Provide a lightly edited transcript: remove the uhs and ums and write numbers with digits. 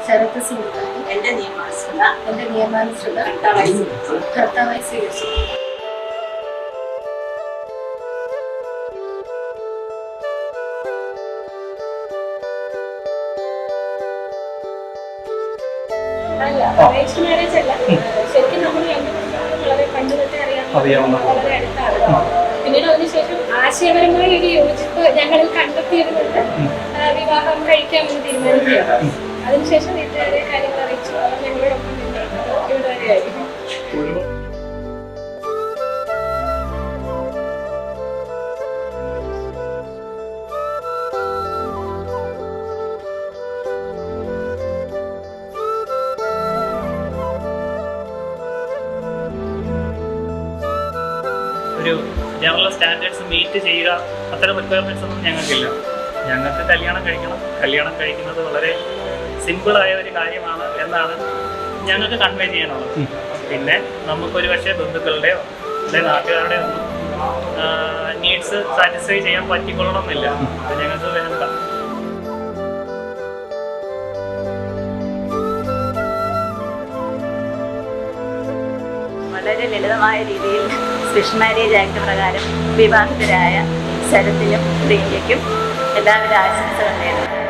ശരത് സിംഗാണ് എന്റെ നിയമാനുസൃത കർത്താവായി സ്വീകരിച്ചു. അല്ല, അറേഞ്ച്ഡ് മാരേജ് അല്ല. ശരിക്കും നമ്മൾ വളരെ പണ്ട് തൊട്ടേ അറിയാവുന്ന വളരെ അടുത്താണ്. പിന്നീട് അതിനുശേഷം ആശയപരമായ ഒരു യോജിപ്പ് ഞങ്ങളിൽ കണ്ടെത്തിയിരുന്നിട്ട് വിവാഹം കഴിക്കാമെന്ന് തീരുമാനിക്കുകയാണ്. അതിനുശേഷം വീട്ടുകാരെ കാര്യങ്ങൾ അറിയിച്ചു. ഞങ്ങളോടൊപ്പം ഇവിടെ വരെയായിരുന്നു. ഒരു ജനറൽ സ്റ്റാൻഡേർഡ്സ് മീറ്റ് ചെയ്യുക, അത്തരം റിക്വയർമെൻറ്റ്സ് ഒന്നും ഞങ്ങൾക്കില്ല. ഞങ്ങൾക്ക് കല്യാണം കഴിക്കണം, കല്യാണം കഴിക്കുന്നത് വളരെ സിമ്പിളായ ഒരു കാര്യമാണ് എന്നാണ് ഞങ്ങൾക്ക് കൺവേ ചെയ്യാനുള്ളത്. പിന്നെ നമുക്കൊരു പക്ഷേ ബന്ധുക്കളുടെയോ അല്ലെങ്കിൽ നാട്ടുകാരുടെയോ ഒന്നും നീഡ്സ് സാറ്റിസ്ഫൈ ചെയ്യാൻ പറ്റിക്കൊള്ളണമെന്നില്ല. അത് ഞങ്ങൾക്ക് വേണ്ട. വളരെ ലളിതമായ രീതിയിൽ സ്പെഷ്യൽ മാരേജ് ആക്ട് പ്രകാരം വിവാഹിതരായ ശരത്തിനും പ്രിയയ്ക്കും എല്ലാവിധ ആശംസകൾ നേരുന്നു.